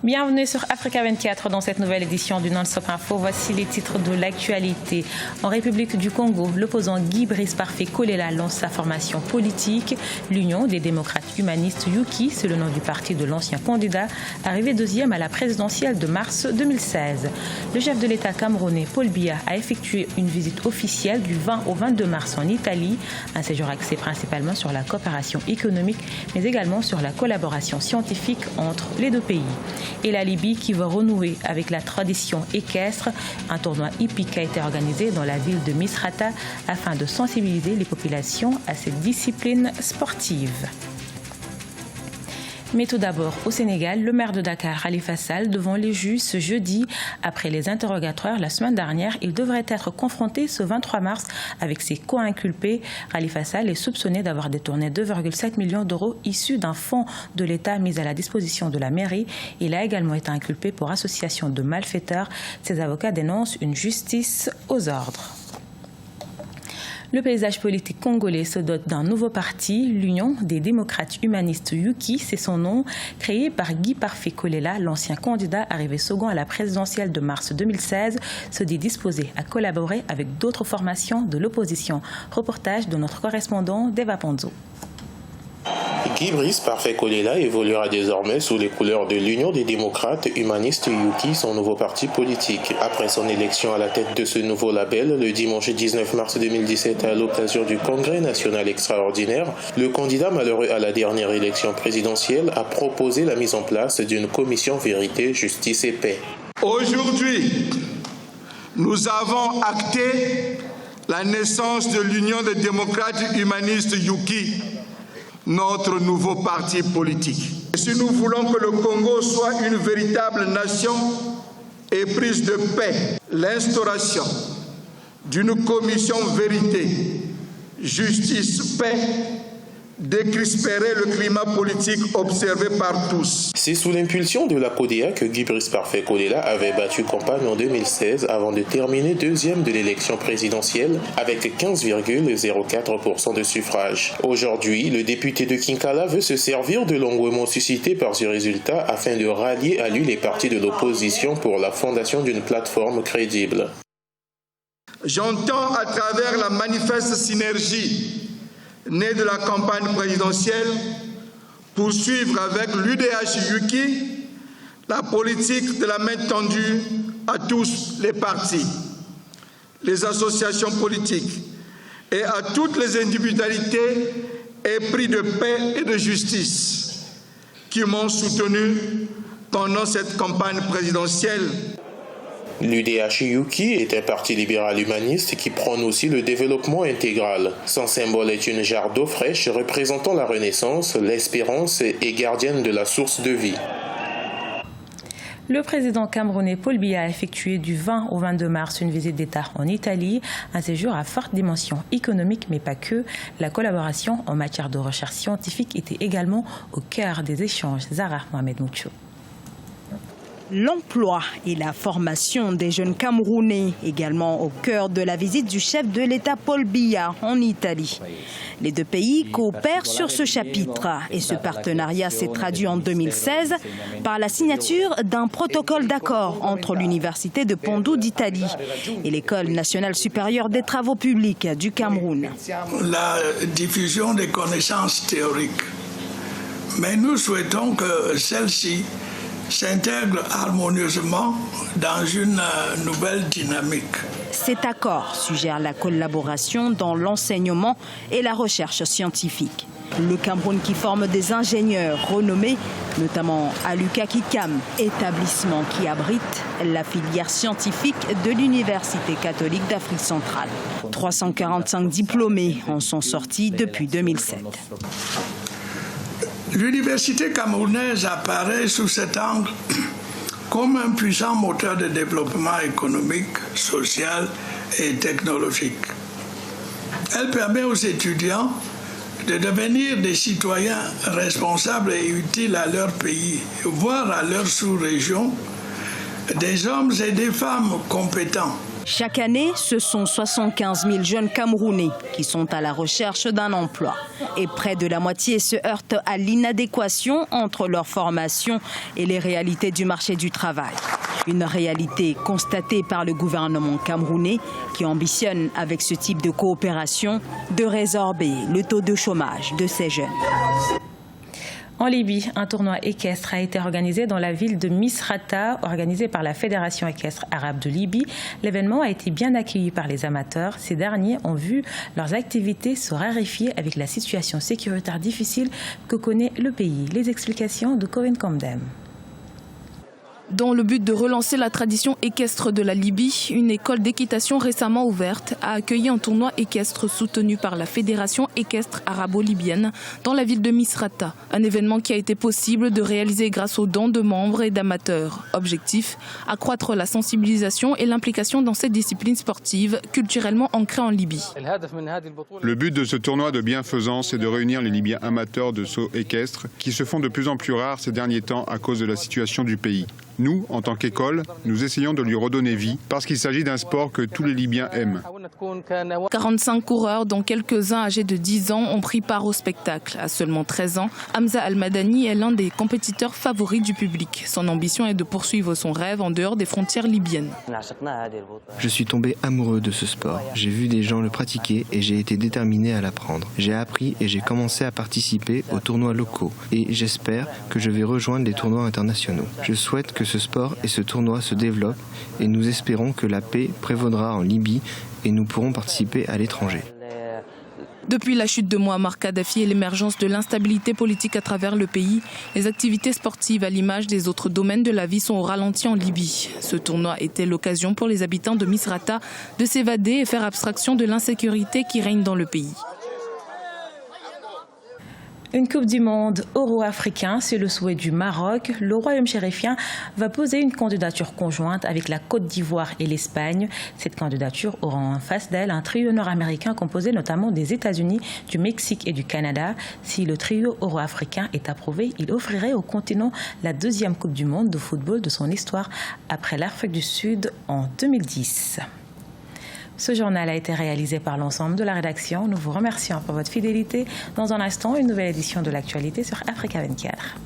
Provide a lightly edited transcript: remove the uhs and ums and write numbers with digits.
Bienvenue sur Africa 24 dans cette nouvelle édition du Non-Stop Info. Voici les titres de l'actualité. En République du Congo, l'opposant Guy Brice Parfait Kolela lance sa formation politique. L'Union des démocrates humanistes Yuki, c'est le nom du parti de l'ancien candidat, arrivé deuxième à la présidentielle de mars 2016. Le chef de l'État camerounais Paul Biya a effectué une visite officielle du 20 au 22 mars en Italie. Un séjour axé principalement sur la coopération économique, mais également sur la collaboration scientifique entre les deux pays. Et la Libye qui veut renouer avec la tradition équestre. Un tournoi hippique a été organisé dans la ville de Misrata afin de sensibiliser les populations à cette discipline sportive. Mais tout d'abord, au Sénégal, le maire de Dakar, Khalifa Sall, devant les juges ce jeudi. Après les interrogatoires la semaine dernière, il devrait être confronté ce 23 mars avec ses co-inculpés. Khalifa Sall est soupçonné d'avoir détourné 2,7 millions d'euros issus d'un fonds de l'État mis à la disposition de la mairie. Il a également été inculpé pour association de malfaiteurs. Ses avocats dénoncent une justice aux ordres. Le paysage politique congolais se dote d'un nouveau parti, l'Union des démocrates humanistes Yuki, c'est son nom, créé par Guy Parfait Kolela, l'ancien candidat arrivé second à la présidentielle de mars 2016, se dit disposé à collaborer avec d'autres formations de l'opposition. Reportage de notre correspondant Deva Ponzo. Guy Brice Parfait Kolela évoluera désormais sous les couleurs de l'Union des démocrates humanistes Yuki, son nouveau parti politique. Après son élection à la tête de ce nouveau label, le dimanche 19 mars 2017 à l'occasion du Congrès national extraordinaire, le candidat malheureux à la dernière élection présidentielle a proposé la mise en place d'une commission vérité, justice et paix. Aujourd'hui, nous avons acté la naissance de l'Union des démocrates humanistes Yuki, notre nouveau parti politique. Et si nous voulons que le Congo soit une véritable nation éprise de paix, l'instauration d'une commission vérité, justice, paix, décrisperait le climat politique observé par tous. C'est sous l'impulsion de la CODEA que Guy Brice Parfait Kolela avait battu campagne en 2016 avant de terminer deuxième de l'élection présidentielle avec 15,04% de suffrages. Aujourd'hui, le député de Kinkala veut se servir de l'engouement suscité par ce résultat afin de rallier à lui les partis de l'opposition pour la fondation d'une plateforme crédible. J'entends à travers la manifeste synergie née de la campagne présidentielle, poursuivre avec l'UDH Yuki la politique de la main tendue à tous les partis, les associations politiques et à toutes les individualités épris de paix et de justice qui m'ont soutenu pendant cette campagne présidentielle. L'UDH Yuki est un parti libéral humaniste qui prône aussi le développement intégral. Son symbole est une jarre d'eau fraîche représentant la renaissance, l'espérance et gardienne de la source de vie. Le président camerounais Paul Biya a effectué du 20 au 22 mars une visite d'État en Italie, un séjour à forte dimension économique mais pas que. La collaboration en matière de recherche scientifique était également au cœur des échanges. Zara Mohamed Moucho. L'emploi et la formation des jeunes Camerounais, également au cœur de la visite du chef de l'État Paul Biya en Italie. Les deux pays coopèrent sur ce chapitre et ce partenariat s'est traduit en 2016 par la signature d'un protocole d'accord entre l'Université de Pondou d'Italie et l'École nationale supérieure des travaux publics du Cameroun. La diffusion des connaissances théoriques, mais nous souhaitons que celle-ci s'intègre harmonieusement dans une nouvelle dynamique. Cet accord suggère la collaboration dans l'enseignement et la recherche scientifique. Le Cameroun qui forme des ingénieurs renommés, notamment à l'UCAKICAM, établissement qui abrite la filière scientifique de l'Université catholique d'Afrique centrale. 345 diplômés en sont sortis depuis 2007. L'université camerounaise apparaît sous cet angle comme un puissant moteur de développement économique, social et technologique. Elle permet aux étudiants de devenir des citoyens responsables et utiles à leur pays, voire à leur sous-région, des hommes et des femmes compétents Chaque année, ce sont 75 000 jeunes Camerounais qui sont à la recherche d'un emploi. Et près de la moitié se heurtent à l'inadéquation entre leur formation et les réalités du marché du travail. Une réalité constatée par le gouvernement camerounais qui ambitionne, avec ce type de coopération, de résorber le taux de chômage de ces jeunes. En Libye, un tournoi équestre a été organisé dans la ville de Misrata, organisé par la Fédération équestre arabe de Libye. L'événement a été bien accueilli par les amateurs. Ces derniers ont vu leurs activités se raréfier avec la situation sécuritaire difficile que connaît le pays. Les explications de Corinne Camden. Dans le but de relancer la tradition équestre de la Libye, une école d'équitation récemment ouverte a accueilli un tournoi équestre soutenu par la Fédération équestre arabo-libyenne dans la ville de Misrata. Un événement qui a été possible de réaliser grâce aux dons de membres et d'amateurs. Objectif, accroître la sensibilisation et l'implication dans cette discipline sportive culturellement ancrée en Libye. Le but de ce tournoi de bienfaisance est de réunir les Libyens amateurs de saut équestre qui se font de plus en plus rares ces derniers temps à cause de la situation du pays. Nous, en tant qu'école, nous essayons de lui redonner vie parce qu'il s'agit d'un sport que tous les Libyens aiment. 45 coureurs, dont quelques-uns âgés de 10 ans, ont pris part au spectacle. À seulement 13 ans, Hamza Al-Madani est l'un des compétiteurs favoris du public. Son ambition est de poursuivre son rêve en dehors des frontières libyennes. Je suis tombé amoureux de ce sport. J'ai vu des gens le pratiquer et j'ai été déterminé à l'apprendre. J'ai appris et j'ai commencé à participer aux tournois locaux. Et j'espère que je vais rejoindre les tournois internationaux. Je souhaite que ce sport et ce tournoi se développent et nous espérons que la paix prévaudra en Libye et nous pourrons participer à l'étranger. Depuis la chute de Mouammar Kadhafi et l'émergence de l'instabilité politique à travers le pays, les activités sportives à l'image des autres domaines de la vie sont au ralenti en Libye. Ce tournoi était l'occasion pour les habitants de Misrata de s'évader et faire abstraction de l'insécurité qui règne dans le pays. Une Coupe du Monde euro-africain, c'est le souhait du Maroc. Le royaume chérifien va poser une candidature conjointe avec la Côte d'Ivoire et l'Espagne. Cette candidature aura en face d'elle un trio nord-américain composé notamment des États-Unis, du Mexique et du Canada. Si le trio euro-africain est approuvé, il offrirait au continent la deuxième Coupe du Monde de football de son histoire après l'Afrique du Sud en 2010. Ce journal a été réalisé par l'ensemble de la rédaction. Nous vous remercions pour votre fidélité. Dans un instant, une nouvelle édition de l'actualité sur Africa 24.